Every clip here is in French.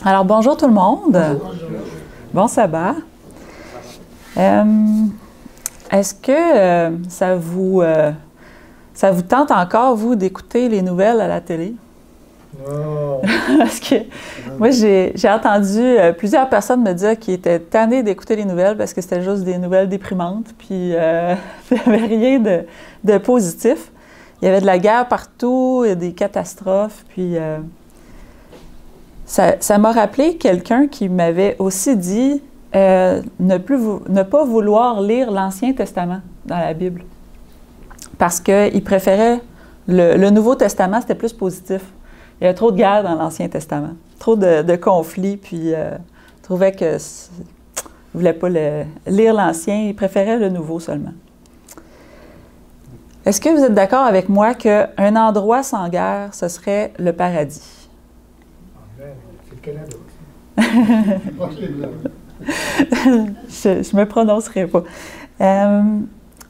Alors, bonjour tout le monde. Bonjour. Bon sabbat. Est-ce que ça vous tente encore, vous, d'écouter les nouvelles à la télé? Non. Parce que moi, j'ai entendu plusieurs personnes me dire qu'ils étaient tannés d'écouter les nouvelles parce que c'était juste des nouvelles déprimantes, puis il n'y avait rien de positif. Il y avait de la guerre partout, il y a des catastrophes, puis ça m'a rappelé quelqu'un qui m'avait aussi dit ne pas vouloir lire l'Ancien Testament dans la Bible parce qu'il préférait le Nouveau Testament, c'était plus positif. Il y avait trop de guerres dans l'Ancien Testament, trop de conflits, puis il trouvait que ne voulait pas lire l'Ancien, il préférait le Nouveau seulement. Est-ce que vous êtes d'accord avec moi qu'un endroit sans guerre, ce serait le paradis? C'est le Canada. Je me prononcerai pas.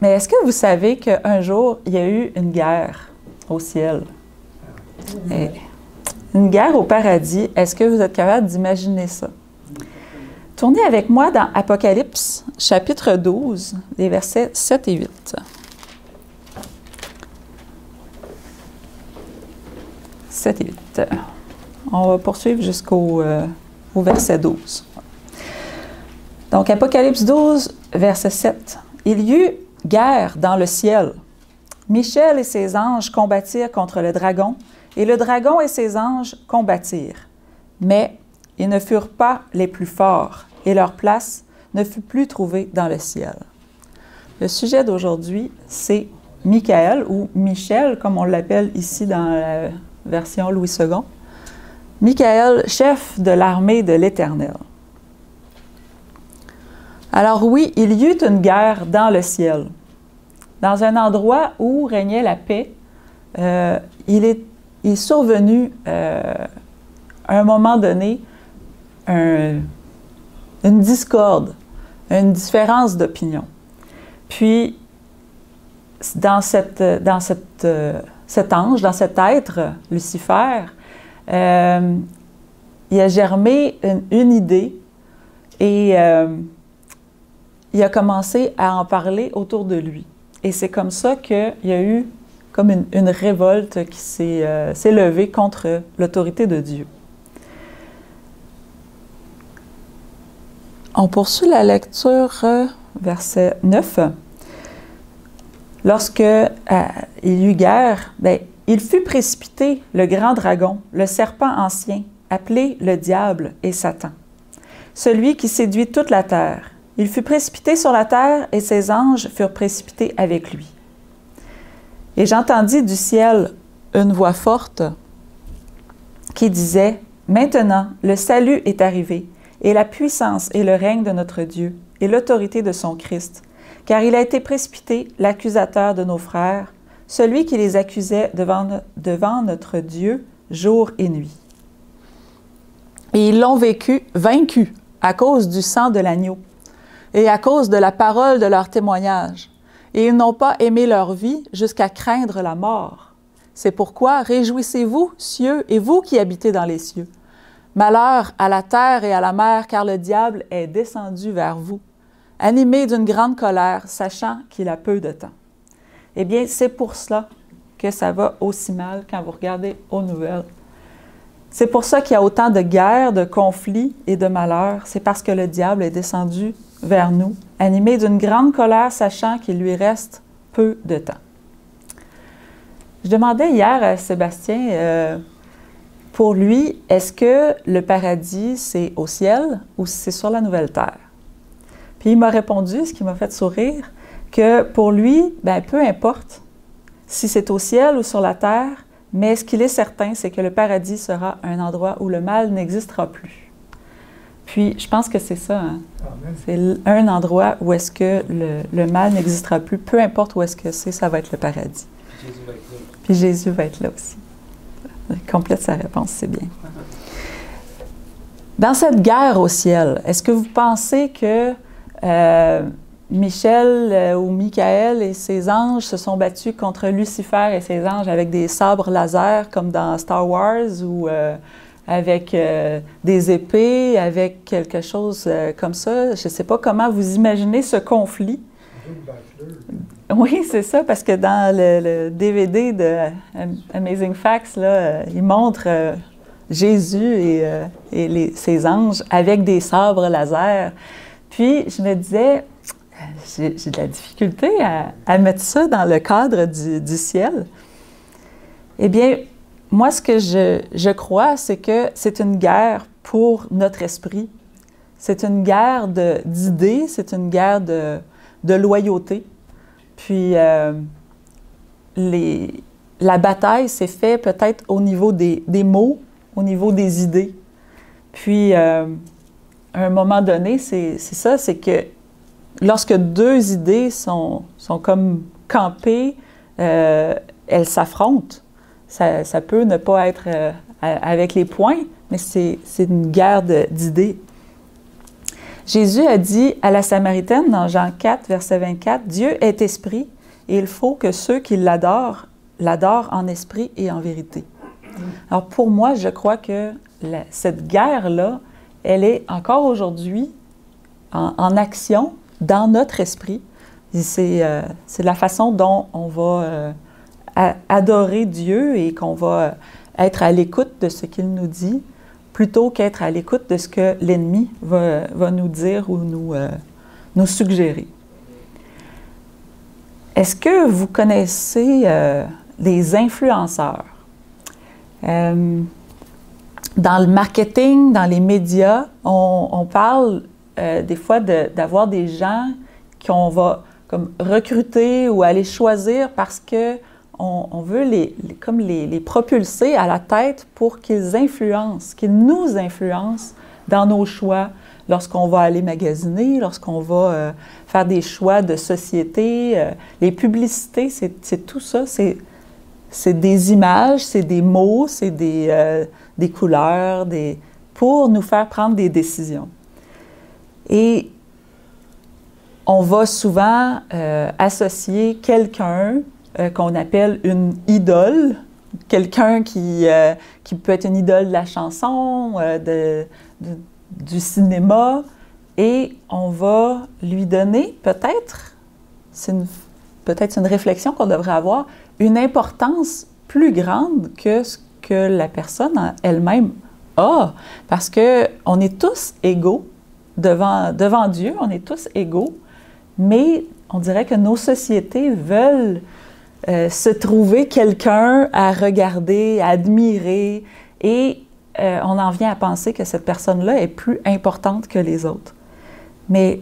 Mais est-ce que vous savez qu'un jour, il y a eu une guerre au ciel? Une guerre au paradis. Est-ce que vous êtes capable d'imaginer ça? Tournez avec moi dans Apocalypse, chapitre 12, les versets 7 et 8. 7 et 8. On va poursuivre jusqu'au verset 12. Donc, Apocalypse 12, verset 7. « Il y eut guerre dans le ciel. Michel et ses anges combattirent contre le dragon, et le dragon et ses anges combattirent. Mais ils ne furent pas les plus forts, et leur place ne fut plus trouvée dans le ciel. » Le sujet d'aujourd'hui, c'est Michael, ou Michel, comme on l'appelle ici dans la version Louis II. Michael, chef de l'armée de l'Éternel. Alors oui, il y eut une guerre dans le ciel. Dans un endroit où régnait la paix, il est survenu à un moment donné une discorde, une différence d'opinion. Puis, dans cet ange, dans cet être, Lucifer, il a germé une idée et il a commencé à en parler autour de lui. Et c'est comme ça qu'il y a eu comme une révolte qui s'est levée contre l'autorité de Dieu. On poursuit la lecture, verset 9. Lorsque il y eut guerre, il fut précipité, le grand dragon, le serpent ancien, appelé le diable et Satan, celui qui séduit toute la terre. Il fut précipité sur la terre et ses anges furent précipités avec lui. Et j'entendis du ciel une voix forte qui disait « Maintenant, le salut est arrivé, et la puissance et le règne de notre Dieu, et l'autorité de son Christ, car il a été précipité, l'accusateur de nos frères, celui qui les accusait devant notre Dieu jour et nuit. Et ils l'ont vaincu à cause du sang de l'agneau et à cause de la parole de leur témoignage. Et ils n'ont pas aimé leur vie jusqu'à craindre la mort. C'est pourquoi réjouissez-vous, cieux, et vous qui habitez dans les cieux. Malheur à la terre et à la mer, car le diable est descendu vers vous, animé d'une grande colère, sachant qu'il a peu de temps. » Eh bien, c'est pour cela que ça va aussi mal quand vous regardez aux nouvelles. C'est pour ça qu'il y a autant de guerres, de conflits et de malheurs. C'est parce que le diable est descendu vers nous, animé d'une grande colère, sachant qu'il lui reste peu de temps. Je demandais hier à Sébastien, pour lui, est-ce que le paradis, c'est au ciel ou c'est sur la nouvelle terre? Puis il m'a répondu, ce qui m'a fait sourire, que pour lui, peu importe si c'est au ciel ou sur la terre, mais ce qu'il est certain, c'est que le paradis sera un endroit où le mal n'existera plus. Puis, je pense que c'est ça. Hein? C'est un endroit où est-ce que le mal n'existera plus, peu importe où est-ce que c'est, ça va être le paradis. Puis Jésus va être là aussi. Il complète sa réponse, c'est bien. Dans cette guerre au ciel, est-ce que vous pensez que Michel ou Michael et ses anges se sont battus contre Lucifer et ses anges avec des sabres laser comme dans Star Wars ou avec des épées, avec quelque chose comme ça. Je ne sais pas comment vous imaginez ce conflit. Oui, c'est ça, parce que dans le DVD de Amazing Facts, là, il montre Jésus et ses anges avec des sabres laser. Puis, je me disais, j'ai de la difficulté à mettre ça dans le cadre du ciel. Eh bien, moi, ce que je crois, c'est que c'est une guerre pour notre esprit. C'est une guerre d'idées, c'est une guerre de loyauté. Puis, la bataille s'est faite peut-être au niveau des mots, au niveau des idées. Puis, à un moment donné, c'est ça, c'est que lorsque deux idées sont comme campées, elles s'affrontent. Ça peut ne pas être avec les poings, mais c'est une guerre d'idées. Jésus a dit à la Samaritaine dans Jean 4, verset 24, « Dieu est esprit, et il faut que ceux qui l'adorent, l'adorent en esprit et en vérité. » Alors pour moi, je crois que cette guerre-là, elle est encore aujourd'hui en action dans notre esprit. C'est la façon dont on va adorer Dieu et qu'on va être à l'écoute de ce qu'il nous dit, plutôt qu'être à l'écoute de ce que l'ennemi va nous dire ou nous suggérer. Est-ce que vous connaissez les influenceurs? Dans le marketing, dans les médias, on parle des fois d'avoir des gens qu'on va comme recruter ou aller choisir parce que on veut les propulser à la tête pour qu'ils influencent, qu'ils nous influencent dans nos choix lorsqu'on va aller magasiner, lorsqu'on va faire des choix de société. Les publicités, c'est tout ça. C'est des images, c'est des mots, c'est des couleurs, pour nous faire prendre des décisions. Et on va souvent associer quelqu'un qu'on appelle une idole, quelqu'un qui peut être une idole de la chanson, du cinéma, et on va lui donner peut-être, c'est une réflexion qu'on devrait avoir, une importance plus grande que ce que la personne elle-même a, parce qu'on est tous égaux devant Dieu, on est tous égaux, mais on dirait que nos sociétés veulent se trouver quelqu'un à regarder, à admirer, et on en vient à penser que cette personne-là est plus importante que les autres. Mais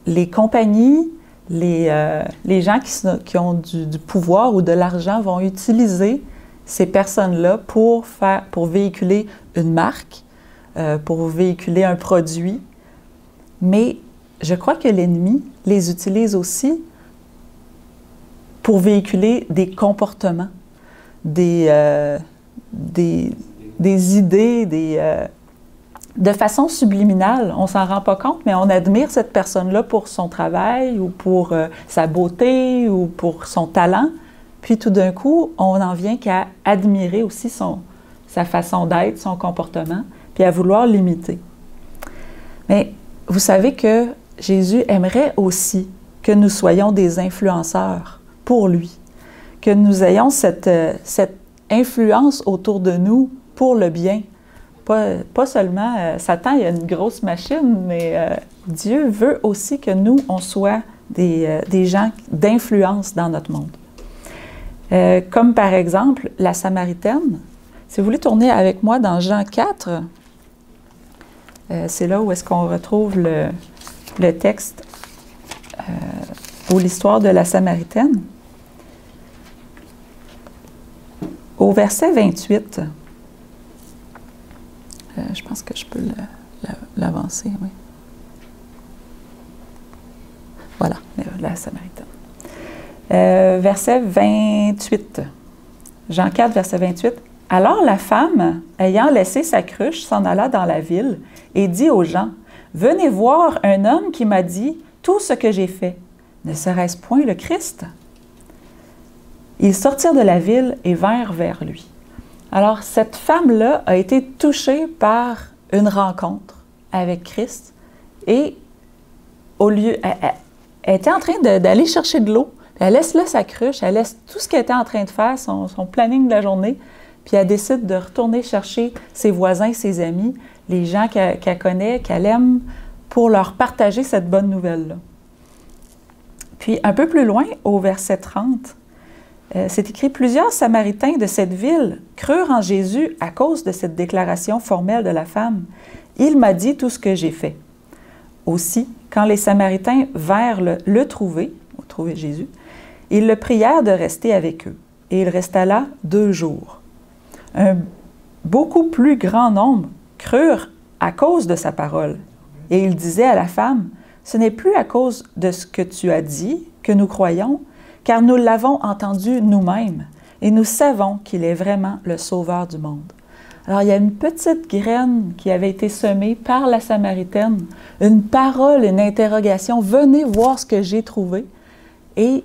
les compagnies, les gens qui ont du pouvoir ou de l'argent vont utiliser ces personnes-là pour véhiculer une marque, pour véhiculer un produit. Mais je crois que l'ennemi les utilise aussi pour véhiculer des comportements, des idées, de façon subliminale. On ne s'en rend pas compte, mais on admire cette personne-là pour son travail ou pour sa beauté ou pour son talent. Puis tout d'un coup, on n'en vient qu'à admirer aussi sa façon d'être, son comportement, puis à vouloir l'imiter. Mais vous savez que Jésus aimerait aussi que nous soyons des influenceurs pour lui, que nous ayons cette influence autour de nous pour le bien. Pas seulement Satan, il y a une grosse machine, mais Dieu veut aussi que nous, on soit des gens d'influence dans notre monde. Comme par exemple la Samaritaine. Si vous voulez tourner avec moi dans Jean 4, c'est là où est-ce qu'on retrouve le texte ou l'histoire de la Samaritaine. Au verset 28, je pense que je peux l'avancer, oui. Voilà, la Samaritaine. Verset 28, Jean 4, verset 28. « Alors la femme, ayant laissé sa cruche, s'en alla dans la ville et dit aux gens, « Venez voir un homme qui m'a dit tout ce que j'ai fait. Ne serait-ce point le Christ? » Ils sortirent de la ville et vinrent vers lui. Alors, cette femme-là a été touchée par une rencontre avec Christ et au lieu, elle était en train d'aller chercher de l'eau, elle laisse là sa cruche, elle laisse tout ce qu'elle était en train de faire, son planning de la journée, puis elle décide de retourner chercher ses voisins, ses amis, les gens qu'elle connaît, qu'elle aime, pour leur partager cette bonne nouvelle-là. Puis un peu plus loin, au verset 30, c'est écrit « Plusieurs Samaritains de cette ville crurent en Jésus à cause de cette déclaration formelle de la femme. Il m'a dit tout ce que j'ai fait. » Aussi, quand les Samaritains vinrent le trouver Jésus, ils le prièrent de rester avec eux. Et il resta là 2 jours. Un beaucoup plus grand nombre crurent à cause de sa parole. Et il disait à la femme, « Ce n'est plus à cause de ce que tu as dit que nous croyons, car nous l'avons entendu nous-mêmes, et nous savons qu'il est vraiment le Sauveur du monde. » Alors, il y a une petite graine qui avait été semée par la Samaritaine, une parole, une interrogation, « Venez voir ce que j'ai trouvé. » Et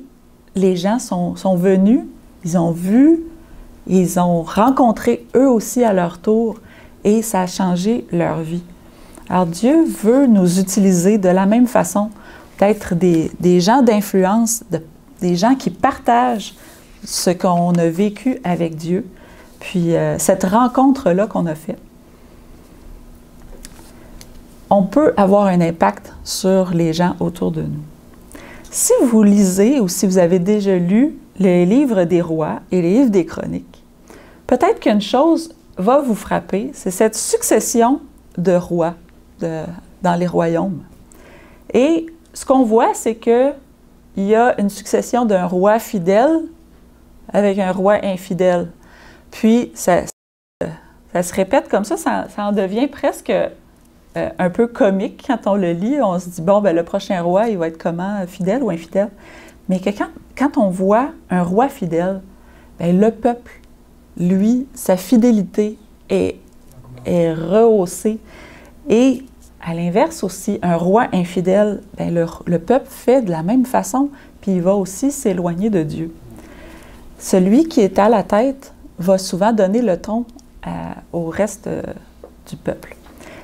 les gens sont venus, ils ont vu, ils ont rencontré eux aussi à leur tour, et ça a changé leur vie. Alors, Dieu veut nous utiliser de la même façon, d'être des gens d'influence, des gens qui partagent ce qu'on a vécu avec Dieu, puis cette rencontre-là qu'on a faite. On peut avoir un impact sur les gens autour de nous. Si vous lisez ou si vous avez déjà lu les livres des rois et les livres des chroniques, peut-être qu'une chose va vous frapper, c'est cette succession de rois dans les royaumes. Et ce qu'on voit, c'est qu'il y a une succession d'un roi fidèle avec un roi infidèle. Puis, ça se répète comme ça en devient presque un peu comique quand on le lit. On se dit, bon, ben, le prochain roi, il va être comment, fidèle ou infidèle? Mais quand on voit un roi fidèle, ben, le peuple, lui, sa fidélité est rehaussée. Et à l'inverse aussi, un roi infidèle, ben, le peuple fait de la même façon, puis il va aussi s'éloigner de Dieu. Celui qui est à la tête va souvent donner le ton au reste du peuple.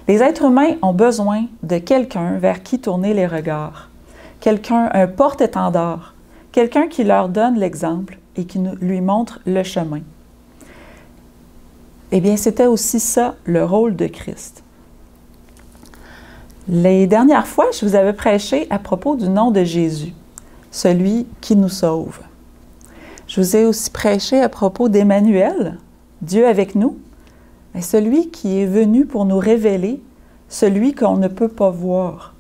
Les êtres humains ont besoin de quelqu'un vers qui tourner les regards, quelqu'un, un porte-étendard, quelqu'un qui leur donne l'exemple et qui lui montre le chemin. Eh bien, c'était aussi ça, le rôle de Christ. Les dernières fois, je vous avais prêché à propos du nom de Jésus, celui qui nous sauve. Je vous ai aussi prêché à propos d'Emmanuel, Dieu avec nous, mais celui qui est venu pour nous révéler, celui qu'on ne peut pas voir.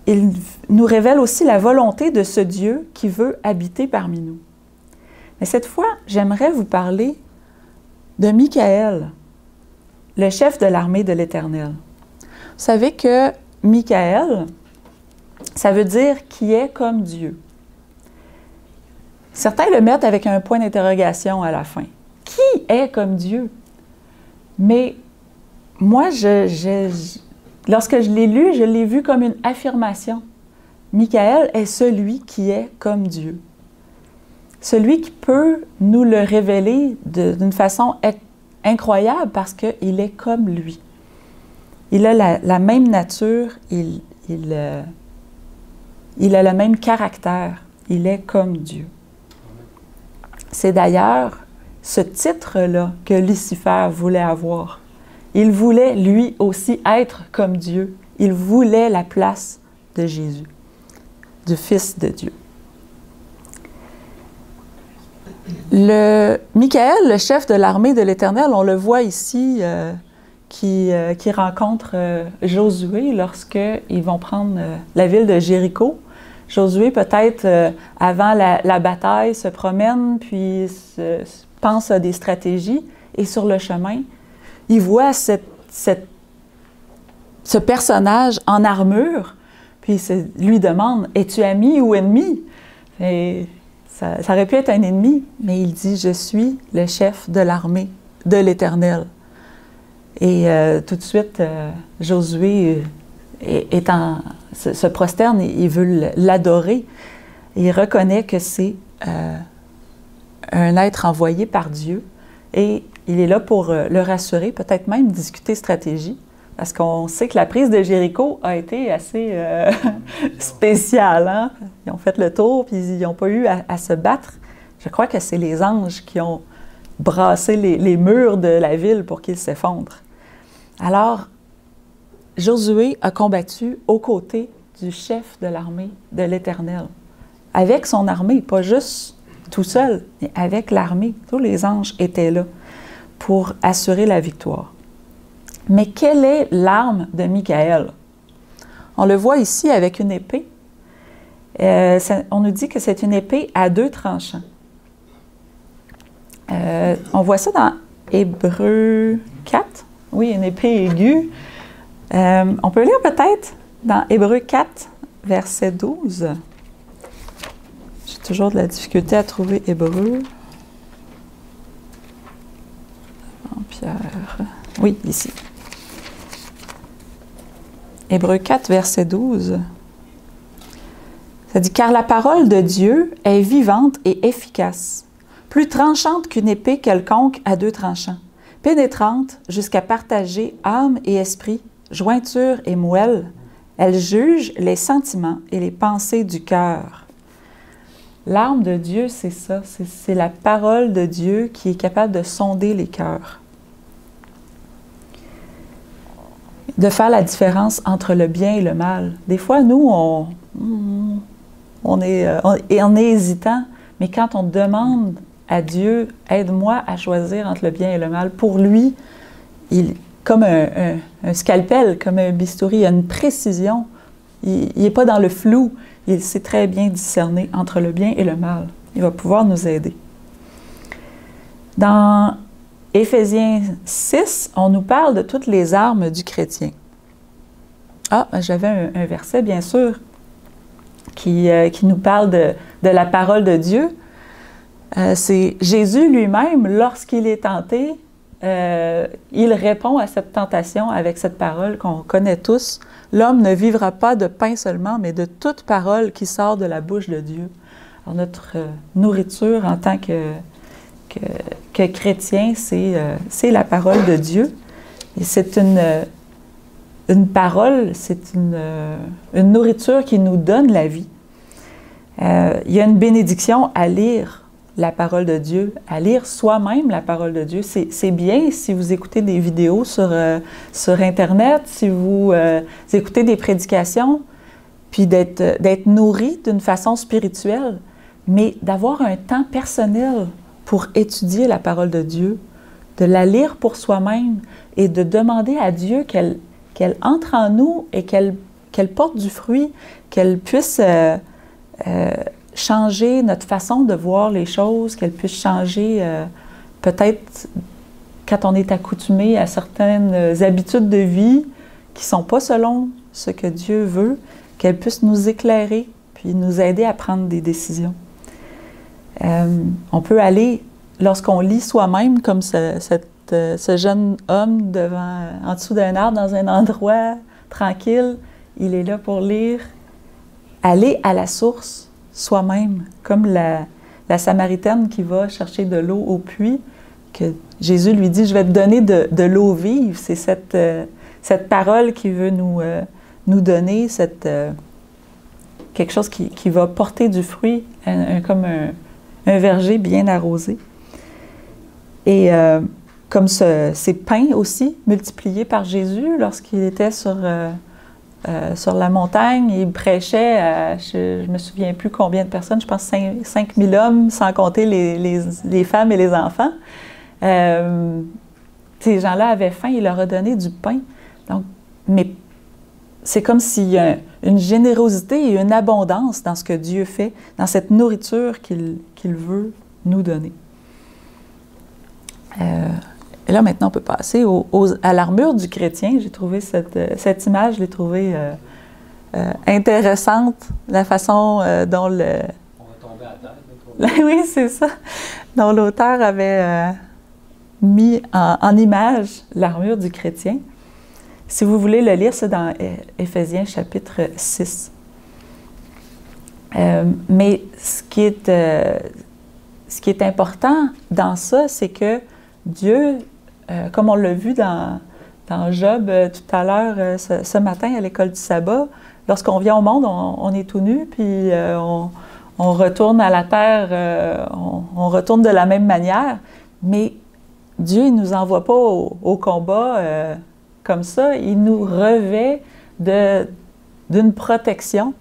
Il nous révèle aussi la volonté de ce Dieu qui veut habiter parmi nous. Mais cette fois, j'aimerais vous parler de Michaël, le chef de l'armée de l'Éternel. Vous savez que Michaël, ça veut dire « qui est comme Dieu ». Certains le mettent avec un point d'interrogation à la fin. Qui est comme Dieu? Mais moi, lorsque je l'ai lu, je l'ai vu comme une affirmation. Michaël est celui qui est comme Dieu. Celui qui peut nous le révéler d'une façon incroyable parce qu'il est comme lui. Il a la même nature, il a le même caractère, il est comme Dieu. C'est d'ailleurs ce titre-là que Lucifer voulait avoir. Il voulait lui aussi être comme Dieu. Il voulait la place de Jésus, du Fils de Dieu. Michaël, le chef de l'armée de l'Éternel, on le voit ici, qui rencontre Josué lorsqu'ils vont prendre la ville de Jéricho. Josué, peut-être, avant la bataille, se promène, puis pense à des stratégies, et sur le chemin, il voit ce personnage en armure, puis il lui demande « Es-tu ami ou ennemi? » Et ça aurait pu être un ennemi, mais il dit « Je suis le chef de l'armée de l'Éternel. » Et tout de suite, Josué se prosterne, il veut l'adorer. Il reconnaît que c'est un être envoyé par Dieu et il est là pour le rassurer, peut-être même discuter stratégie, parce qu'on sait que la prise de Jéricho a été assez spéciale. Hein? Ils ont fait le tour, puis ils n'ont pas eu à se battre. Je crois que c'est les anges qui ont brassé les murs de la ville pour qu'ils s'effondrent. Alors, Josué a combattu aux côtés du chef de l'armée de l'Éternel, avec son armée, pas juste tout seul, mais avec l'armée. Tous les anges étaient là pour assurer la victoire. Mais quelle est l'arme de Michaël? On le voit ici avec une épée. On nous dit que c'est une épée à 2 tranchants. On voit ça dans Hébreux 4. Oui, une épée aiguë. On peut lire peut-être dans Hébreux 4, verset 12. J'ai toujours de la difficulté à trouver Hébreux. Pierre. Oui, ici. Hébreux 4, verset 12. Ça dit « Car la parole de Dieu est vivante et efficace, plus tranchante qu'une épée quelconque à 2 tranchants, pénétrante jusqu'à partager âme et esprit, jointure et moelle. Elle juge les sentiments et les pensées du cœur. » L'arme de Dieu, c'est ça, c'est la parole de Dieu qui est capable de sonder les cœurs. De faire la différence entre le bien et le mal. Des fois, nous, on est hésitant, mais quand on demande à Dieu, aide-moi à choisir entre le bien et le mal, pour lui, comme un scalpel, comme un bistouri, il y a une précision. Il n'est pas dans le flou. Il sait très bien discerner entre le bien et le mal. Il va pouvoir nous aider. Dans Éphésiens 6, on nous parle de toutes les armes du chrétien. Ah, j'avais un verset, bien sûr, qui nous parle de la parole de Dieu. C'est Jésus lui-même, lorsqu'il est tenté, il répond à cette tentation avec cette parole qu'on connaît tous. « L'homme ne vivra pas de pain seulement, mais de toute parole qui sort de la bouche de Dieu. » Alors, notre nourriture en tant que chrétien, c'est la parole de Dieu. Et c'est une parole, c'est une nourriture qui nous donne la vie. Il y a une bénédiction à lire la parole de Dieu, à lire soi-même la parole de Dieu. C'est bien si vous écoutez des vidéos sur Internet, si vous écoutez des prédications, puis d'être nourri d'une façon spirituelle, mais d'avoir un temps personnel pour étudier la parole de Dieu, de la lire pour soi-même et de demander à Dieu qu'elle entre en nous et qu'elle porte du fruit, qu'elle puisse changer notre façon de voir les choses, qu'elle puisse changer peut-être quand on est accoutumé à certaines habitudes de vie qui ne sont pas selon ce que Dieu veut, qu'elle puisse nous éclairer puis nous aider à prendre des décisions. On peut aller, lorsqu'on lit soi-même, comme ce jeune homme en dessous d'un arbre dans un endroit tranquille, il est là pour lire, aller à la source soi-même, comme la Samaritaine qui va chercher de l'eau au puits, que Jésus lui dit « Je vais te donner de l'eau vive ». C'est cette parole qui veut nous donner quelque chose qui va porter du fruit, comme un verger bien arrosé. Et comme ces pains aussi, multipliés par Jésus lorsqu'il était sur la montagne, il prêchait à, je ne me souviens plus combien de personnes, je pense 5 000 hommes, sans compter les femmes et les enfants. Ces gens-là avaient faim, il leur a donné du pain. Donc, mais c'est comme s'il y a une générosité et une abondance dans ce que Dieu fait, dans cette nourriture qu'il veut nous donner. Et là, maintenant, on peut passer à l'armure du chrétien. J'ai trouvé cette image, je l'ai trouvée intéressante, la façon dont le... On va tomber à terre. Oui, c'est ça. Dont l'auteur avait mis en image l'armure du chrétien. Si vous voulez le lire, c'est dans Éphésiens chapitre 6. Mais ce qui est important dans ça, c'est que Dieu, comme on l'a vu dans Job tout à l'heure, ce matin à l'école du sabbat, lorsqu'on vient au monde, on est tout nu, puis on retourne à la terre, on retourne de la même manière, mais Dieu ne nous envoie pas au combat comme ça, il nous revêt d'une protection.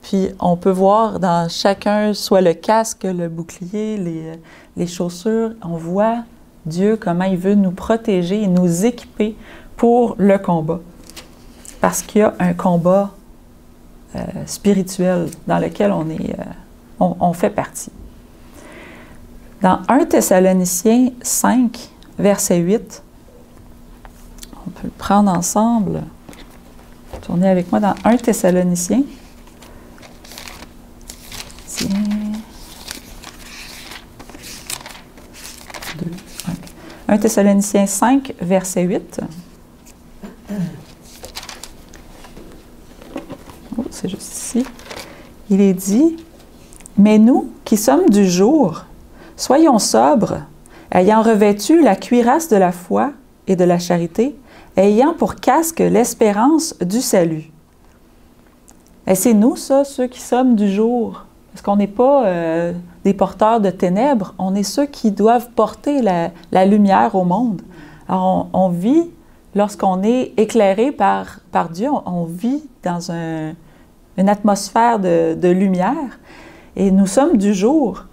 Puis on peut voir dans chacun, soit le casque, le bouclier, les chaussures, on voit Dieu comment il veut nous protéger et nous équiper pour le combat. Parce qu'il y a un combat spirituel dans lequel on fait partie. Dans 1 Thessaloniciens 5, verset 8, on peut le prendre ensemble. Tournez avec moi dans 1 Thessaloniciens. 1 Thessaloniciens 5, verset 8. Oh, c'est juste ici. Il est dit, « Mais nous, qui sommes du jour, soyons sobres, ayant revêtu la cuirasse de la foi et de la charité, ayant pour casque l'espérance du salut. » Et c'est nous, ça, ceux qui sommes du jour. Parce qu'on n'est pas des porteurs de ténèbres, on est ceux qui doivent porter la lumière au monde. Alors, on vit, lorsqu'on est éclairé par Dieu, on vit dans une atmosphère de lumière. Et nous sommes du jour.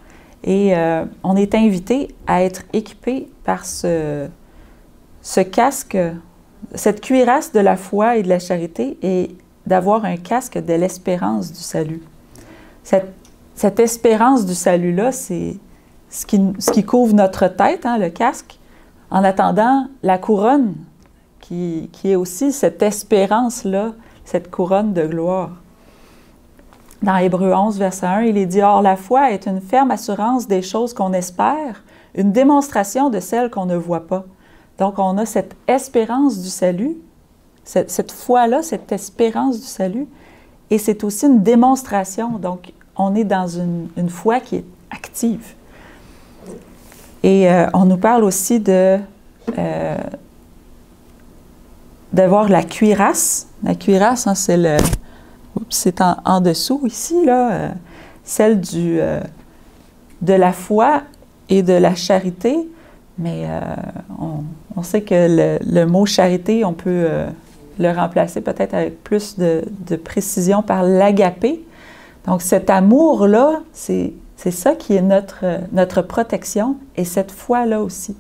Et on est invité à être équipé par ce casque, cette cuirasse de la foi et de la charité, et d'avoir un casque de l'espérance du salut. Cette espérance du salut-là, c'est ce qui couvre notre tête, hein, le casque, en attendant la couronne, qui est aussi cette espérance-là, cette couronne de gloire. Dans Hébreux 11, verset 1, il est dit « Or, la foi est une ferme assurance des choses qu'on espère, une démonstration de celles qu'on ne voit pas. » Donc, on a cette espérance du salut, cette foi-là, cette espérance du salut, et c'est aussi une démonstration. Donc, on est dans une foi qui est active. Et on nous parle aussi d'avoir la cuirasse. La cuirasse, hein, c'est en dessous ici, là, celle de la foi et de la charité. Mais on sait que le mot charité, on peut le remplacer peut-être avec plus de précision par l'agapé. Donc, cet amour-là, c'est ça qui est notre protection, et cette foi-là aussi.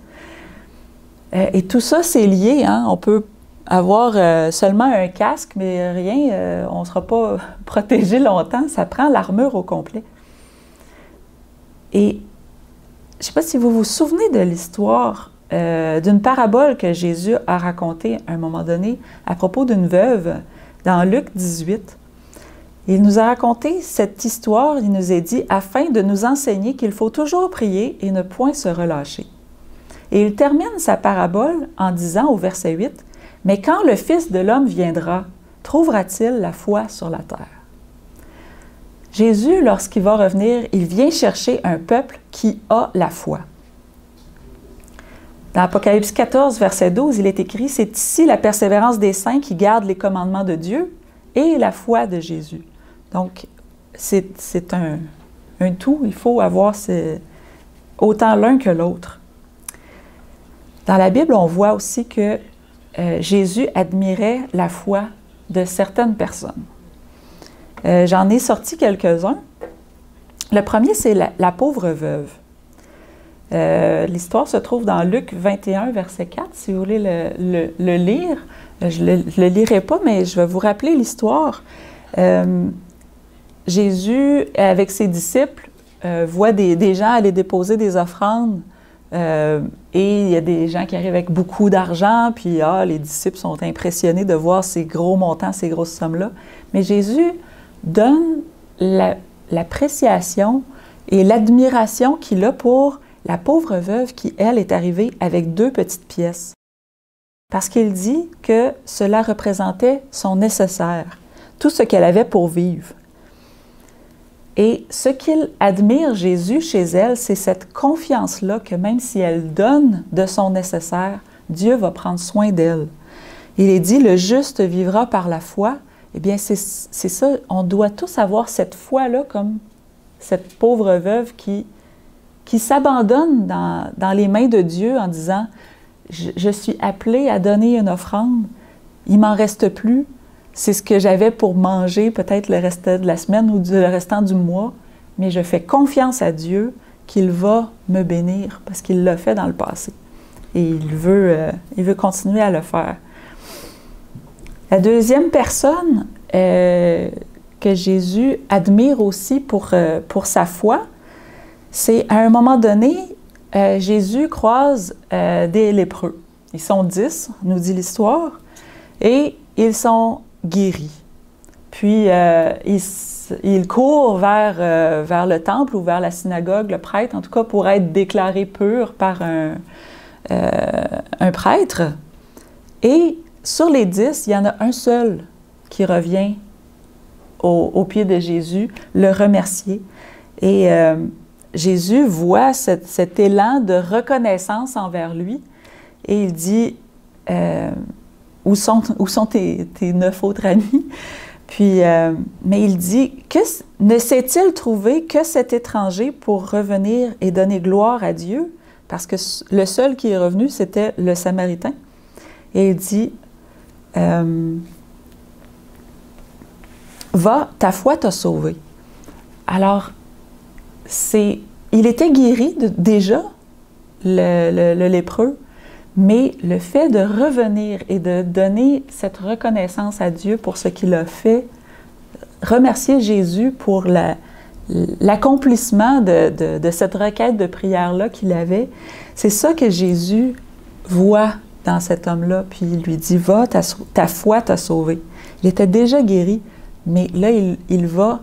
Et tout ça, c'est lié, hein? On peut avoir seulement un casque, mais rien, on ne sera pas protégé longtemps. Ça prend l'armure au complet. Et je ne sais pas si vous vous souvenez de l'histoire d'une parabole que Jésus a racontée à un moment donné à propos d'une veuve dans Luc 18. Il nous a raconté cette histoire, il nous a dit, afin de nous enseigner qu'il faut toujours prier et ne point se relâcher. Et il termine sa parabole en disant au verset 8, « Mais quand le Fils de l'homme viendra, trouvera-t-il la foi sur la terre? » Jésus, lorsqu'il va revenir, il vient chercher un peuple qui a la foi. Dans Apocalypse 14, verset 12, il est écrit, « C'est ici la persévérance des saints qui gardent les commandements de Dieu et la foi de Jésus. » Donc, c'est un tout. Il faut avoir autant l'un que l'autre. Dans la Bible, on voit aussi que Jésus admirait la foi de certaines personnes. J'en ai sorti quelques-uns. Le premier, c'est la pauvre veuve. L'histoire se trouve dans Luc 21, verset 4, si vous voulez le lire. Je ne le lirai pas, mais je vais vous rappeler l'histoire. Jésus, avec ses disciples, voit des gens aller déposer des offrandes et il y a des gens qui arrivent avec beaucoup d'argent, puis les disciples sont impressionnés de voir ces gros montants, ces grosses sommes-là. Mais Jésus donne l'appréciation et l'admiration qu'il a pour la pauvre veuve qui, elle, est arrivée avec 2 petites pièces. Parce qu'il dit que cela représentait son nécessaire, tout ce qu'elle avait pour vivre. Et ce qu'il admire, Jésus, chez elle, c'est cette confiance-là que même si elle donne de son nécessaire, Dieu va prendre soin d'elle. Il est dit, le juste vivra par la foi. Eh bien, c'est ça, on doit tous avoir cette foi-là comme cette pauvre veuve qui s'abandonne dans les mains de Dieu en disant, je suis appelée à donner une offrande, il m'en reste plus. C'est ce que j'avais pour manger peut-être le reste de la semaine ou le restant du mois, mais je fais confiance à Dieu qu'il va me bénir parce qu'il l'a fait dans le passé. Et il veut continuer à le faire. La deuxième personne que Jésus admire aussi pour sa foi, c'est à un moment donné, Jésus croise des lépreux. Ils sont 10, nous dit l'histoire, et ils sont guéris. Puis, il court vers le temple ou vers la synagogue, le prêtre, en tout cas pour être déclaré pur par un prêtre. Et sur les 10, il y en a un seul qui revient au pied de Jésus, le remercier. Et Jésus voit cet élan de reconnaissance envers lui et il dit où sont tes 9 autres amis? Puis, mais il dit, ne s'est-il trouvé que cet étranger pour revenir et donner gloire à Dieu? Parce que le seul qui est revenu, c'était le Samaritain. Et il dit, va, ta foi t'a sauvé. Alors, il était guéri déjà, le lépreux, mais le fait de revenir et de donner cette reconnaissance à Dieu pour ce qu'il a fait, remercier Jésus pour l'accomplissement de cette requête de prière-là qu'il avait, c'est ça que Jésus voit dans cet homme-là, puis il lui dit, va, ta foi t'a sauvé. Il était déjà guéri, mais là, il va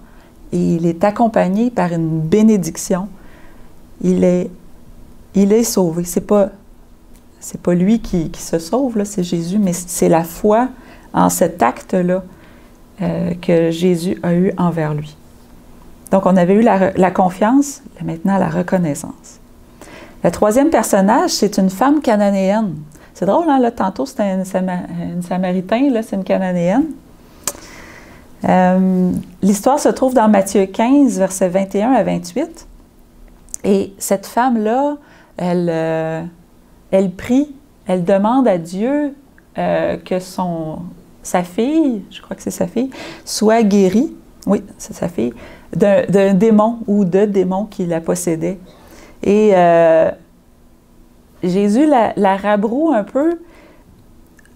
et il est accompagné par une bénédiction. Il est sauvé. C'est pas lui qui se sauve, là, c'est Jésus, mais c'est la foi en cet acte-là que Jésus a eu envers lui. Donc, on avait eu la confiance, maintenant la reconnaissance. Le troisième personnage, c'est une femme cananéenne. C'est drôle, hein? Là, tantôt, c'était une Samaritain, là, c'est une cananéenne. L'histoire se trouve dans Matthieu 15, versets 21 à 28. Et cette femme-là, elle prie, elle demande à Dieu que sa fille, je crois que c'est sa fille, soit guérie, oui, c'est sa fille, d'un démon ou de démons qui la possédaient. Et Jésus la rabroue un peu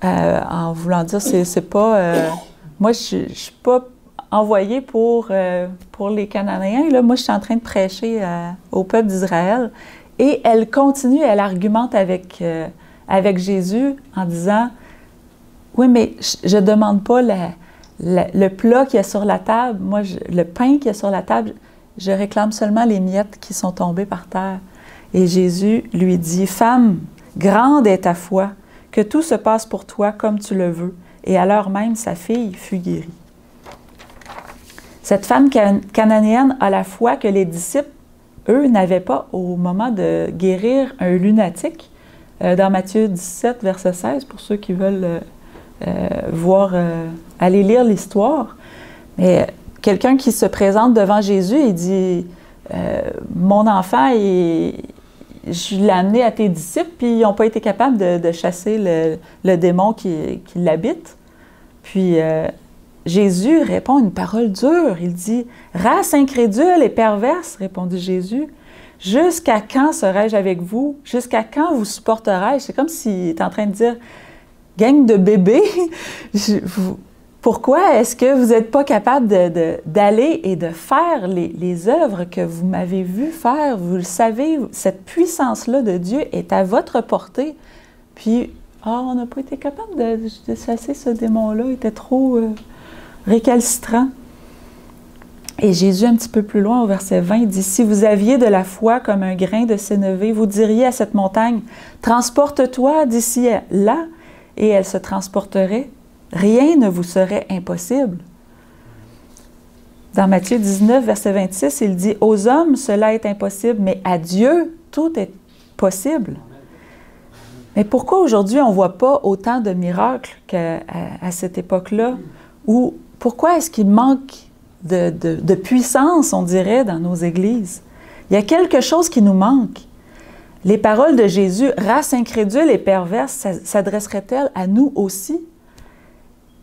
en voulant dire, c'est pas... moi, je ne suis pas envoyée pour les Cananéens, là. Moi, je suis en train de prêcher au peuple d'Israël. Et elle continue, elle argumente avec Jésus en disant, oui, mais je ne demande pas le plat qu'il y a sur la table, moi, le pain qu'il y a sur la table, je réclame seulement les miettes qui sont tombées par terre. Et Jésus lui dit, femme, grande est ta foi, que tout se passe pour toi comme tu le veux. Et à l'heure même, sa fille fut guérie. Cette femme cananéenne a la foi que les disciples, eux, n'avaient pas au moment de guérir un lunatique. Dans Matthieu 17, verset 16, pour ceux qui veulent aller lire l'histoire. Mais quelqu'un qui se présente devant Jésus et dit « Mon enfant, je l'ai amené à tes disciples, puis ils n'ont pas été capables de chasser le démon qui l'habite. » Puis Jésus répond une parole dure. Il dit « Race incrédule et perverse, répondit Jésus, jusqu'à quand serai-je avec vous? Jusqu'à quand vous supporterai-je? » C'est comme s'il est en train de dire « Gang de bébés, pourquoi est-ce que vous n'êtes pas capable d'aller et de faire les œuvres que vous m'avez vu faire? Vous le savez, cette puissance-là de Dieu est à votre portée. Puis, on n'a pas été capable de chasser ce démon-là, il était trop récalcitrant. » Et Jésus, un petit peu plus loin, au verset 20, dit « Si vous aviez de la foi comme un grain de sénévé, vous diriez à cette montagne, « Transporte-toi d'ici là, et elle se transporterait. Rien ne vous serait impossible. » Dans Matthieu 19, verset 26, il dit « Aux hommes, cela est impossible, mais à Dieu, tout est possible. » Mais pourquoi aujourd'hui on ne voit pas autant de miracles qu'à cette époque-là? Ou pourquoi est-ce qu'il manque de puissance, on dirait, dans nos églises? Il y a quelque chose qui nous manque. Les paroles de Jésus, « Race incrédule et perverse », s'adresseraient-elles à nous aussi?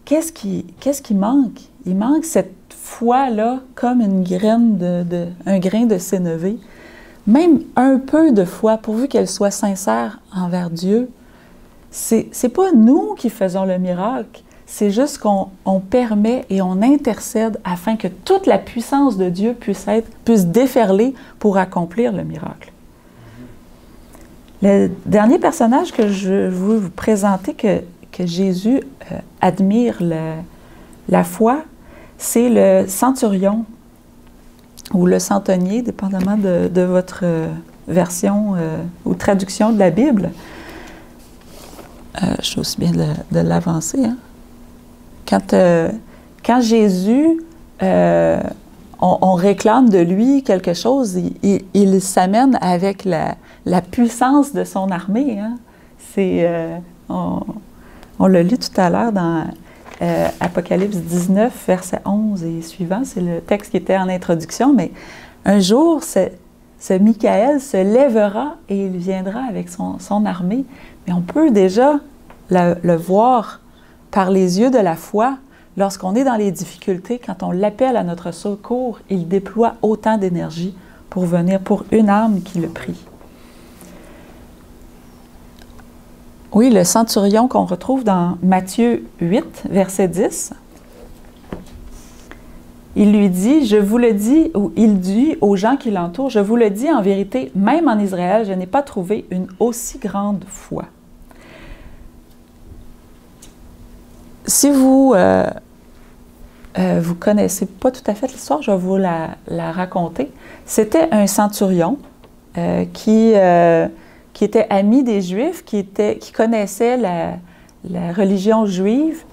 Qu'est-ce qui manque? Il manque cette foi-là comme une graine un grain de sénévé. Même un peu de foi, pourvu qu'elle soit sincère envers Dieu, c'est pas nous qui faisons le miracle, c'est juste qu'on permet et on intercède afin que toute la puissance de Dieu puisse déferler pour accomplir le miracle. Le dernier personnage que je veux vous présenter que Jésus admire la foi, c'est le centurion ou le centenier, dépendamment de votre version ou traduction de la Bible. Je suis aussi bien de l'avancer. Hein? Quand Jésus, on réclame de lui quelque chose, il s'amène avec la puissance de son armée. Hein? On l'a lu tout à l'heure dans Apocalypse 19, verset 11 et suivant. C'est le texte qui était en introduction, mais un jour, ce Michael se lèvera et il viendra avec son armée. Mais on peut déjà le voir par les yeux de la foi. Lorsqu'on est dans les difficultés, quand on l'appelle à notre secours, il déploie autant d'énergie pour venir pour une âme qui le prie. Oui, le centurion qu'on retrouve dans Matthieu 8, verset 10, il lui dit, je vous le dis, ou il dit aux gens qui l'entourent, je vous le dis en vérité, même en Israël, je n'ai pas trouvé une aussi grande foi. Si vous connaissez pas tout à fait l'histoire, je vais vous la raconter. C'était un centurion qui était ami des Juifs, qui connaissait la religion juive,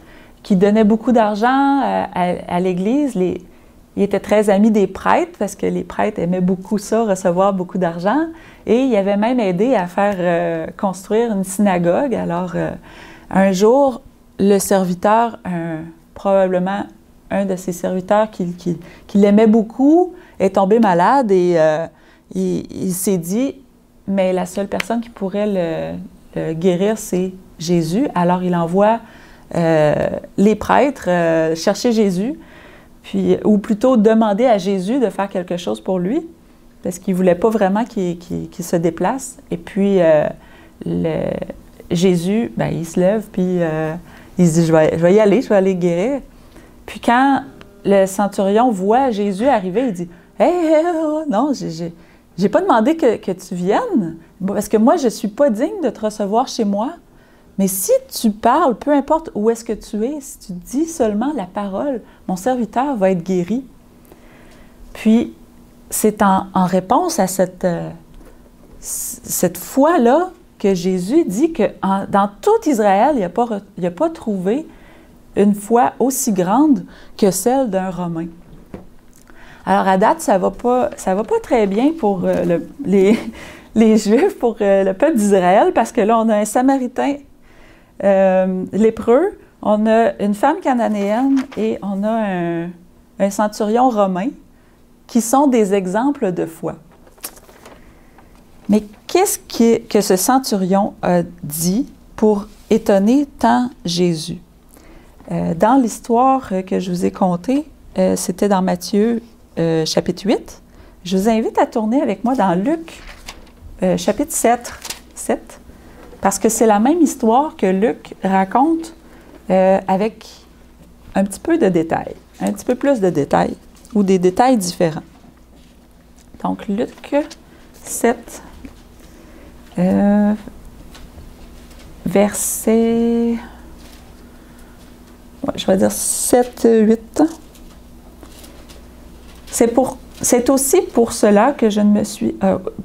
qui donnait beaucoup d'argent à l'Église. Il était très ami des prêtres, parce que les prêtres aimaient beaucoup ça, recevoir beaucoup d'argent. Et il avait même aidé à faire construire une synagogue. Alors, un jour, le serviteur, probablement un de ses serviteurs qui l'aimait beaucoup, est tombé malade et il s'est dit, mais la seule personne qui pourrait le guérir, c'est Jésus. Alors, il envoie les prêtres chercher Jésus, ou plutôt demander à Jésus de faire quelque chose pour lui, parce qu'il ne voulait pas vraiment qu'il se déplace. Et puis, Jésus, il se lève, puis il se dit, je vais y aller, je vais aller guérir. Puis quand le centurion voit Jésus arriver, il dit, « Hey, non, j'ai pas demandé que tu viennes, parce que moi, je ne suis pas digne de te recevoir chez moi. Mais si tu parles, peu importe où est-ce que tu es, si tu dis seulement la parole, mon serviteur va être guéri. » Puis, c'est en réponse à cette foi-là que Jésus dit que dans tout Israël, il n'a pas trouvé une foi aussi grande que celle d'un Romain. Alors, à date, ça va pas très bien pour les Juifs, pour le peuple d'Israël, parce que là, on a un Samaritain lépreux, on a une femme cananéenne et on a un centurion romain qui sont des exemples de foi. Mais qu'est-ce que ce centurion a dit pour étonner tant Jésus? Dans l'histoire que je vous ai contée, c'était dans Matthieu chapitre 8. Je vous invite à tourner avec moi dans Luc chapitre 7, parce que c'est la même histoire que Luc raconte avec un petit peu de détails, un petit peu plus de détails, ou des détails différents. Donc, Luc 7, verset, je vais dire 7, 8. C'est aussi pour cela que je ne me suis...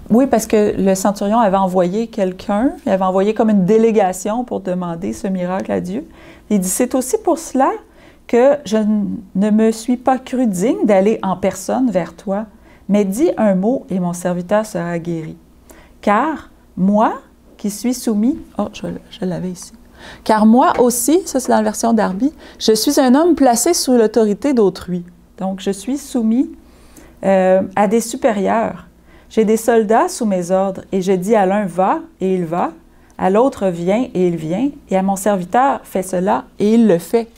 oui, parce que le centurion avait envoyé quelqu'un, il avait envoyé comme une délégation pour demander ce miracle à Dieu. Il dit, c'est aussi pour cela que je ne me suis pas cru digne d'aller en personne vers toi, mais dis un mot et mon serviteur sera guéri. Car moi qui suis soumis... Oh, je l'avais ici. Car moi aussi, ça c'est dans la version Darby, je suis un homme placé sous l'autorité d'autrui. Donc, je suis soumis à des supérieurs. J'ai des soldats sous mes ordres et je dis à l'un « va » et il va, à l'autre « viens » et il vient, et à mon serviteur « fais cela » et il le fait.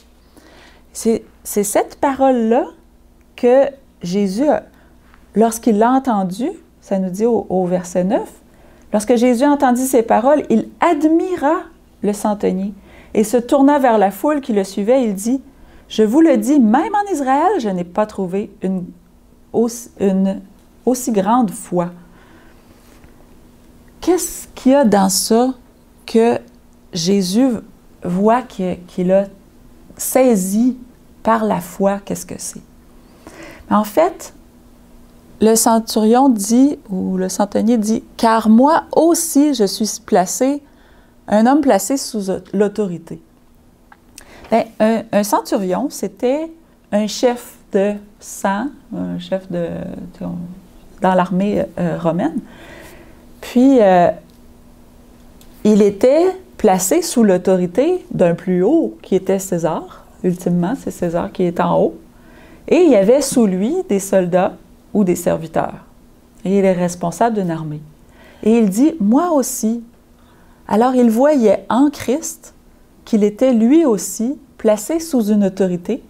C'est cette parole-là que Jésus, lorsqu'il l'a entendue, ça nous dit au verset 9, lorsque Jésus entendit ces paroles, il admira le centenier et se tourna vers la foule qui le suivait et il dit « Je vous le dis, même en Israël, je n'ai pas trouvé une aussi grande foi. » Qu'est-ce qu'il y a dans ça que Jésus voit qu'il a saisi par la foi? Qu'est-ce que c'est? En fait, le centurion dit, ou le centenier dit, « Car moi aussi je suis placé, un homme placé sous l'autorité. » Un centurion, c'était un chef de sang, un chef dans l'armée romaine. Puis, il était placé sous l'autorité d'un plus haut, qui était César. Ultimement, c'est César qui est en haut. Et il y avait sous lui des soldats ou des serviteurs. Et il est responsable d'une armée. Et il dit, « Moi aussi. » Alors, il voyait en Christ qu'il était lui aussi placé sous une autorité,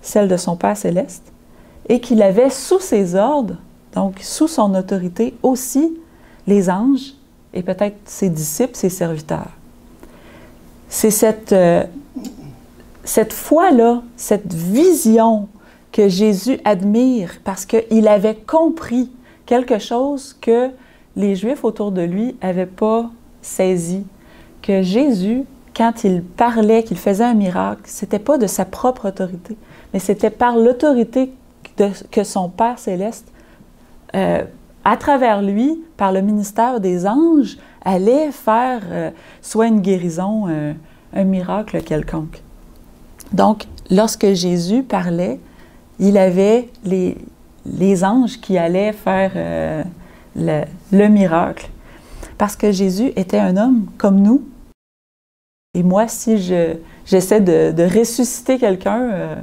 celle de son Père céleste, et qu'il avait sous ses ordres, donc sous son autorité aussi, les anges et peut-être ses disciples, ses serviteurs. C'est cette foi-là, cette vision que Jésus admire parce qu'il avait compris quelque chose que les Juifs autour de lui n'avaient pas saisi. Que Jésus, quand il parlait, qu'il faisait un miracle, ce n'était pas de sa propre autorité, mais c'était par l'autorité que son Père céleste, à travers lui, par le ministère des anges, allait faire soit une guérison, un miracle quelconque. Donc, lorsque Jésus parlait, il avait les anges qui allaient faire le miracle. Parce que Jésus était un homme comme nous. Et moi, si j'essaie de ressusciter quelqu'un,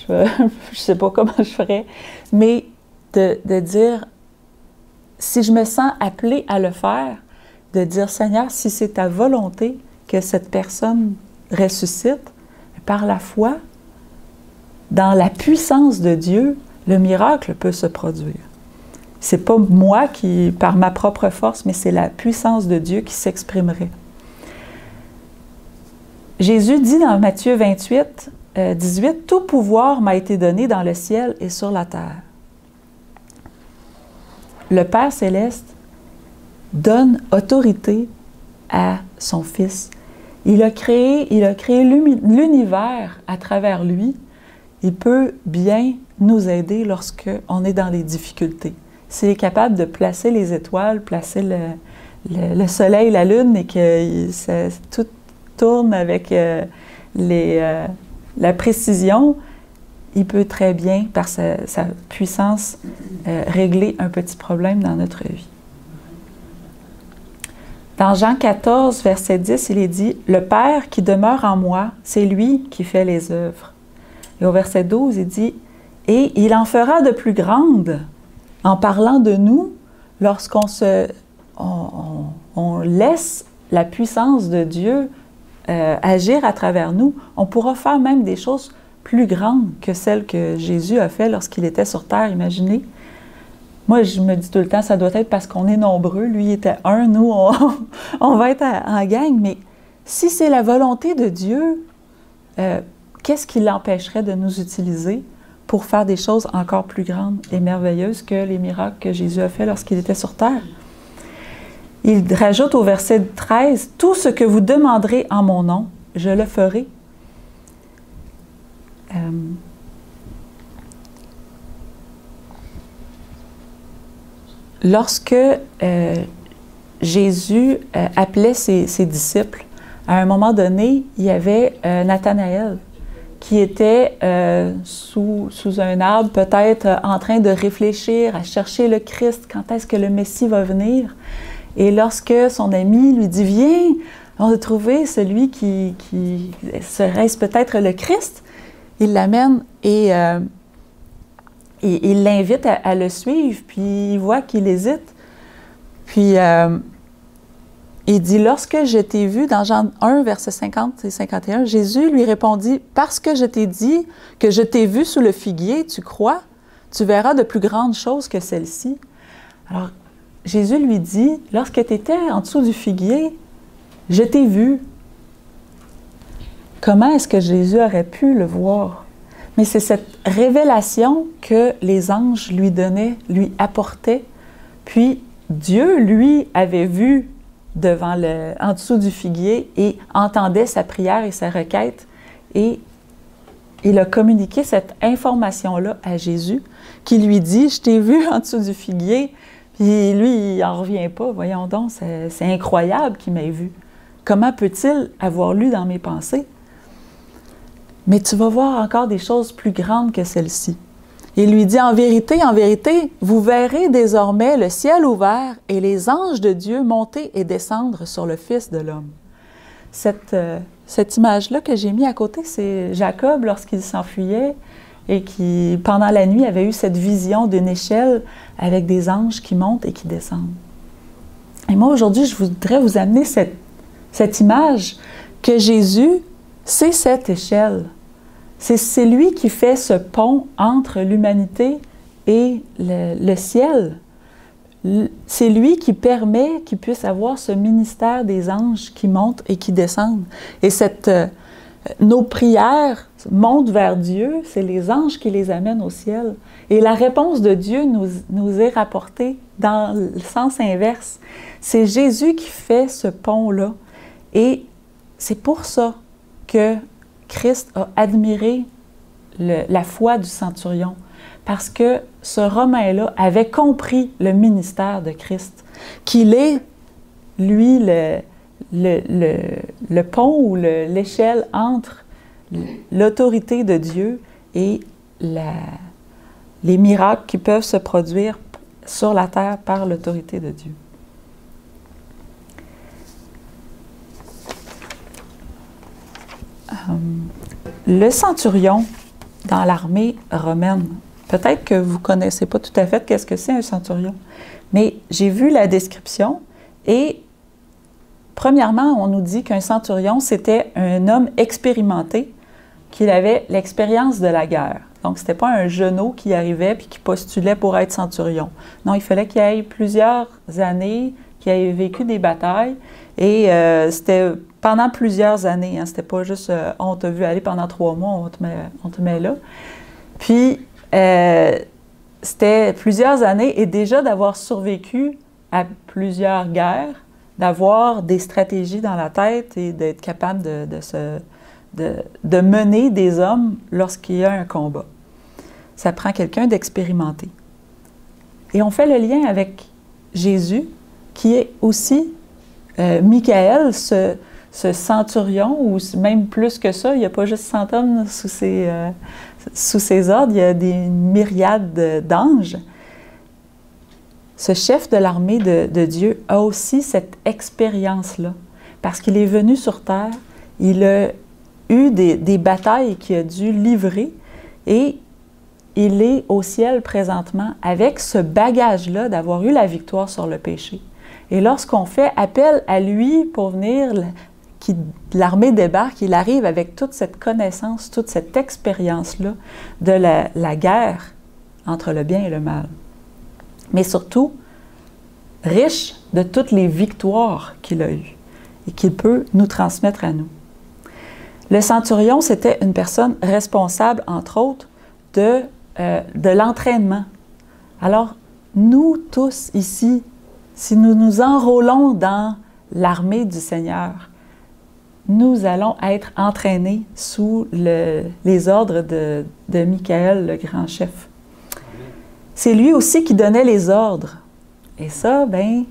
je ne sais pas comment je ferais, mais de dire, si je me sens appelée à le faire, de dire, Seigneur, si c'est ta volonté que cette personne ressuscite, par la foi, dans la puissance de Dieu, le miracle peut se produire. C'est pas moi qui, par ma propre force, mais c'est la puissance de Dieu qui s'exprimerait. Jésus dit dans Matthieu 28, 18, « Tout pouvoir m'a été donné dans le ciel et sur la terre. » Le Père céleste donne autorité à son Fils. Il a créé l'univers à travers lui. Il peut bien nous aider lorsqu'on est dans les difficultés. S'il est capable de placer les étoiles, placer le soleil, la lune, et que tout tourne avec la précision, il peut très bien, par sa puissance, régler un petit problème dans notre vie. Dans Jean 14, verset 10, il est dit « Le Père qui demeure en moi, c'est lui qui fait les œuvres. » Et au verset 12, il dit « Et il en fera de plus grandes. » En parlant de nous, lorsqu'on on laisse la puissance de Dieu agir à travers nous, on pourra faire même des choses plus grandes que celles que Jésus a fait lorsqu'il était sur terre, imaginez. Moi, je me dis tout le temps, ça doit être parce qu'on est nombreux. Lui, il était un, nous, on va être en gang. Mais si c'est la volonté de Dieu, qu'est-ce qui l'empêcherait de nous utiliser pour faire des choses encore plus grandes et merveilleuses que les miracles que Jésus a fait lorsqu'il était sur terre? Il rajoute au verset 13, « Tout ce que vous demanderez en mon nom, je le ferai. » Lorsque Jésus appelait ses disciples, à un moment donné, il y avait Nathanaël qui était sous un arbre, peut-être en train de réfléchir, à chercher le Christ, quand est-ce que le Messie va venir. Et lorsque son ami lui dit « Viens, on a trouvé celui qui serait peut-être le Christ », il l'amène et il l'invite à le suivre, puis il voit qu'il hésite. Puis il dit « Lorsque je t'ai vu », dans Jean 1, versets 50 et 51, Jésus lui répondit « Parce que je t'ai dit que je t'ai vu sous le figuier, tu crois? Tu verras de plus grandes choses que celles-ci. » Alors, Jésus lui dit « Lorsque tu étais en dessous du figuier, je t'ai vu. » Comment est-ce que Jésus aurait pu le voir? Mais c'est cette révélation que les anges lui donnaient, lui apportaient. Puis Dieu, lui, avait vu en dessous du figuier et entendait sa prière et sa requête. Et il a communiqué cette information-là à Jésus, qui lui dit « Je t'ai vu en dessous du figuier. » Puis lui, il n'en revient pas. Voyons donc, c'est incroyable qu'il m'ait vu. Comment peut-il avoir lu dans mes pensées? Mais tu vas voir encore des choses plus grandes que celles-ci. Il lui dit, en vérité, vous verrez désormais le ciel ouvert et les anges de Dieu monter et descendre sur le Fils de l'homme. Cette image-là que j'ai mis à côté, c'est Jacob lorsqu'il s'enfuyait et qui, pendant la nuit, avait eu cette vision d'une échelle avec des anges qui montent et qui descendent. Et moi, aujourd'hui, je voudrais vous amener cette image que Jésus, c'est cette échelle. C'est lui qui fait ce pont entre l'humanité et le ciel. C'est lui qui permet qu'il puisse avoir ce ministère des anges qui montent et qui descendent. Et nos prières montent vers Dieu, c'est les anges qui les amènent au ciel. Et la réponse de Dieu nous est rapportée dans le sens inverse. C'est Jésus qui fait ce pont-là. Et c'est pour ça que Christ a admiré la foi du centurion, parce que ce Romain-là avait compris le ministère de Christ, qu'il est, lui, le pont ou l'échelle entre l'autorité de Dieu et les miracles qui peuvent se produire sur la terre par l'autorité de Dieu. Le centurion dans l'armée romaine, peut-être que vous ne connaissez pas tout à fait qu'est-ce que c'est un centurion, mais j'ai vu la description et premièrement, on nous dit qu'un centurion, c'était un homme expérimenté, qu'il avait l'expérience de la guerre. Donc, ce n'était pas un genou qui arrivait puis qui postulait pour être centurion. Non, il fallait qu'il ait plusieurs années, qu'il ait vécu des batailles et c'était pendant plusieurs années. Hein, c'était pas juste on t'a vu aller pendant 3 mois, on te met là. Puis, c'était plusieurs années et déjà d'avoir survécu à plusieurs guerres, d'avoir des stratégies dans la tête et d'être capable de mener des hommes lorsqu'il y a un combat. Ça prend quelqu'un d'expérimenté. Et on fait le lien avec Jésus, qui est aussi Michaël, ce centurion, ou même plus que ça, il n'y a pas juste 100 hommes sous ses ordres, il y a des myriades d'anges. Ce chef de l'armée de Dieu a aussi cette expérience-là, parce qu'il est venu sur terre, il a eu des batailles qu'il a dû livrer, et il est au ciel présentement avec ce bagage-là d'avoir eu la victoire sur le péché. Et lorsqu'on fait appel à lui pour venir, l'armée débarque, il arrive avec toute cette connaissance, toute cette expérience-là de la guerre entre le bien et le mal. Mais surtout, riche de toutes les victoires qu'il a eues et qu'il peut nous transmettre à nous. Le centurion, c'était une personne responsable, entre autres, de l'entraînement. Alors, nous tous ici, si nous nous enrôlons dans l'armée du Seigneur, nous allons être entraînés sous les ordres de Michaël, le grand chef. C'est lui aussi qui donnait les ordres. Et ça, bien,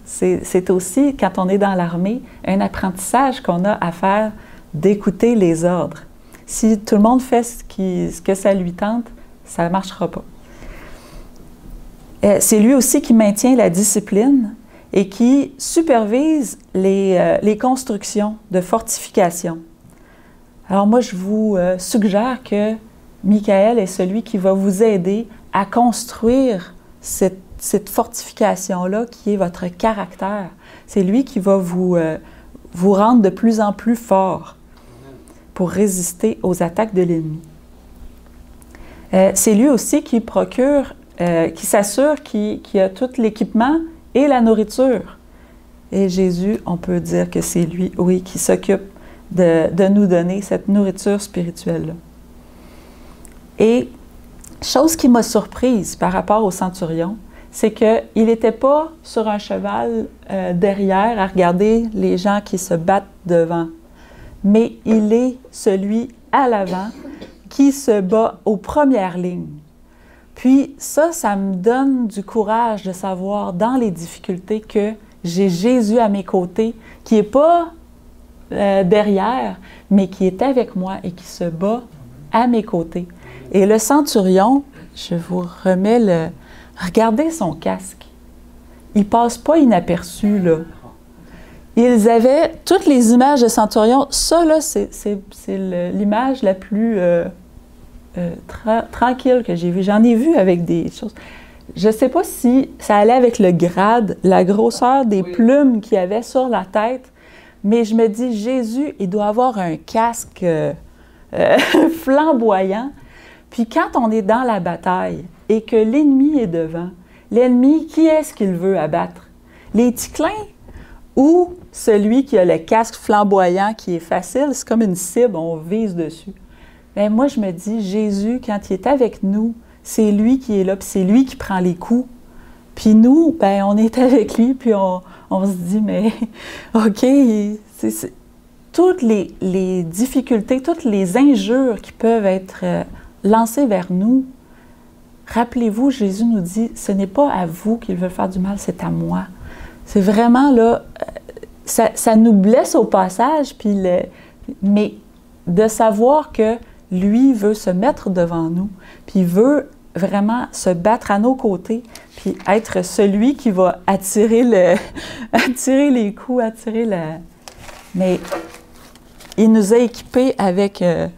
c'est aussi, quand on est dans l'armée, un apprentissage qu'on a à faire d'écouter les ordres. Si tout le monde fait ce que ça lui tente, ça ne marchera pas. C'est lui aussi qui maintient la discipline et qui supervise les constructions de fortification. Alors moi, je vous suggère que Michael est celui qui va vous aider à construire cette fortification-là qui est votre caractère. C'est lui qui va vous rendre de plus en plus fort pour résister aux attaques de l'ennemi. C'est lui aussi qui procure, qui s'assure qu'il y a tout l'équipement et la nourriture. Et Jésus, on peut dire que c'est lui, oui, qui s'occupe de nous donner cette nourriture spirituelle-là. Et chose qui m'a surprise par rapport au centurion, c'est qu'il n'était pas sur un cheval derrière à regarder les gens qui se battent devant, mais il est celui à l'avant qui se bat aux premières lignes. Puis ça me donne du courage de savoir dans les difficultés que j'ai Jésus à mes côtés, qui n'est pas derrière, mais qui est avec moi et qui se bat à mes côtés. Et le centurion, je vous remets le... Regardez son casque. Il ne passe pas inaperçu, là. Ils avaient toutes les images de centurion. Ça, là, c'est l'image la plus tranquille que j'ai vue. J'en ai vu avec des choses. Je ne sais pas si ça allait avec le grade, la grosseur des plumes qu'il y avait sur la tête, mais je me dis, Jésus, il doit avoir un casque flamboyant. Puis quand on est dans la bataille et que l'ennemi est devant, l'ennemi, qui est-ce qu'il veut abattre? Les ticlins ou celui qui a le casque flamboyant qui est facile? C'est comme une cible, on vise dessus. Bien, moi, je me dis, Jésus, quand il est avec nous, c'est lui qui est là, puis c'est lui qui prend les coups. Puis nous, bien, on est avec lui, puis on se dit, mais OK, toutes les difficultés, toutes les injures qui peuvent être lancées vers nous, rappelez-vous, Jésus nous dit, ce n'est pas à vous qu'il veut faire du mal, c'est à moi. C'est vraiment là, ça nous blesse au passage, puis mais de savoir que lui veut se mettre devant nous, puis il veut vraiment se battre à nos côtés, puis être celui qui va attirer les coups, Mais il nous a équipés avec... là,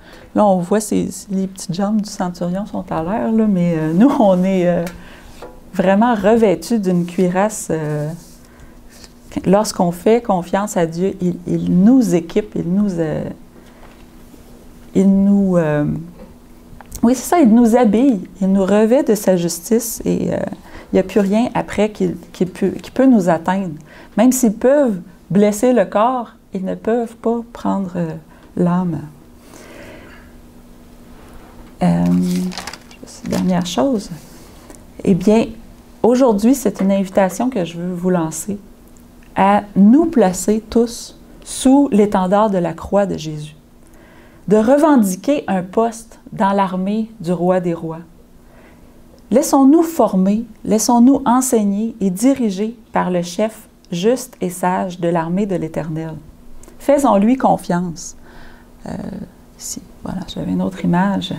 on voit les petites jambes du centurion sont à l'air, là, mais nous, on est vraiment revêtus d'une cuirasse. Lorsqu'on fait confiance à Dieu, il nous équipe, oui, c'est ça, il nous habille, il nous revêt de sa justice et il n'y a plus rien après qui peut nous atteindre. Même s'ils peuvent blesser le corps, ils ne peuvent pas prendre l'âme. Dernière chose. Eh bien, aujourd'hui, c'est une invitation que je veux vous lancer à nous placer tous sous l'étendard de la croix de Jésus, de revendiquer un poste dans l'armée du roi des rois. Laissons-nous former, laissons-nous enseigner et diriger par le chef juste et sage de l'armée de l'Éternel. Faisons-lui confiance. Ici, voilà, j'avais une autre image.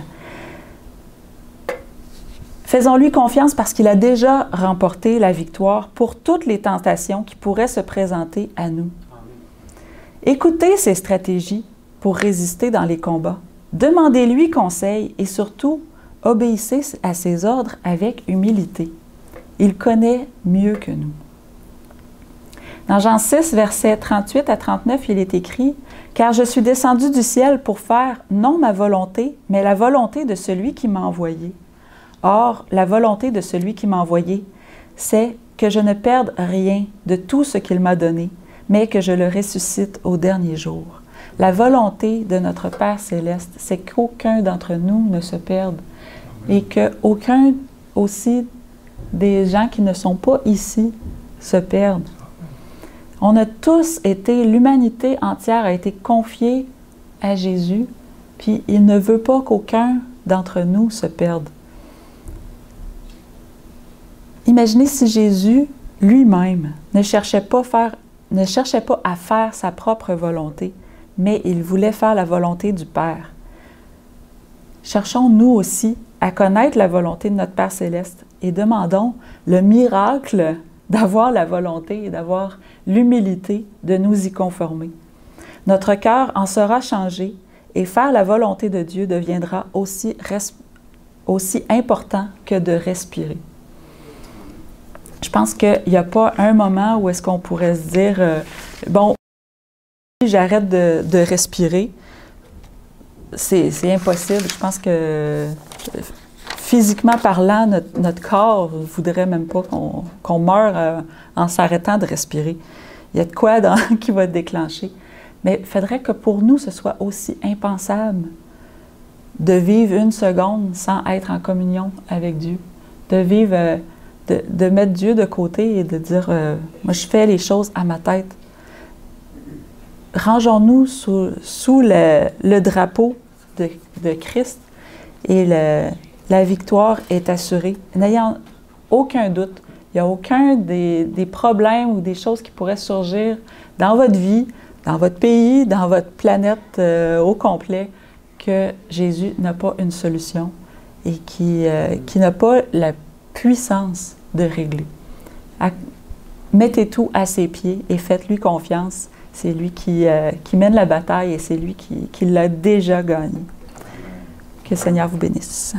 Faisons-lui confiance parce qu'il a déjà remporté la victoire pour toutes les tentations qui pourraient se présenter à nous. Écoutez ses stratégies pour résister dans les combats. Demandez-lui conseil et surtout, obéissez à ses ordres avec humilité. Il connaît mieux que nous. Dans Jean 6, versets 38 à 39, il est écrit « Car je suis descendu du ciel pour faire non ma volonté, mais la volonté de celui qui m'a envoyé. Or, la volonté de celui qui m'a envoyé, c'est que je ne perde rien de tout ce qu'il m'a donné, mais que je le ressuscite au dernier jour. La volonté de notre Père céleste, c'est qu'aucun d'entre nous ne se perde et qu'aucun aussi des gens qui ne sont pas ici se perdent. On a tous été, l'humanité entière a été confiée à Jésus, puis il ne veut pas qu'aucun d'entre nous se perde. Imaginez si Jésus lui-même ne cherchait pas à faire sa propre volonté, mais il voulait faire la volonté du Père. cherchons nous aussi à connaître la volonté de notre Père céleste et demandons le miracle d'avoir la volonté et d'avoir l'humilité de nous y conformer. Notre cœur en sera changé et faire la volonté de Dieu deviendra aussi important que de respirer. Je pense qu'il n'y a pas un moment où est-ce qu'on pourrait se dire bon, j'arrête de respirer. C'est impossible. Je pense que physiquement parlant, notre corps ne voudrait même pas qu'on meure en s'arrêtant de respirer. Il y a de quoi qui va déclencher. Mais il faudrait que pour nous, ce soit aussi impensable de vivre une seconde sans être en communion avec Dieu, de vivre, de mettre Dieu de côté et de dire moi, je fais les choses à ma tête. Rangeons-nous sous le drapeau de Christ et la victoire est assurée. N'ayant aucun doute, il n'y a aucun des problèmes ou des choses qui pourraient surgir dans votre vie, dans votre pays, dans votre planète au complet, que Jésus n'a pas une solution et qui n'a pas la puissance de régler. Mettez tout à ses pieds et faites-lui confiance. C'est lui qui mène la bataille et c'est lui qui l'a déjà gagnée. Que le Seigneur vous bénisse.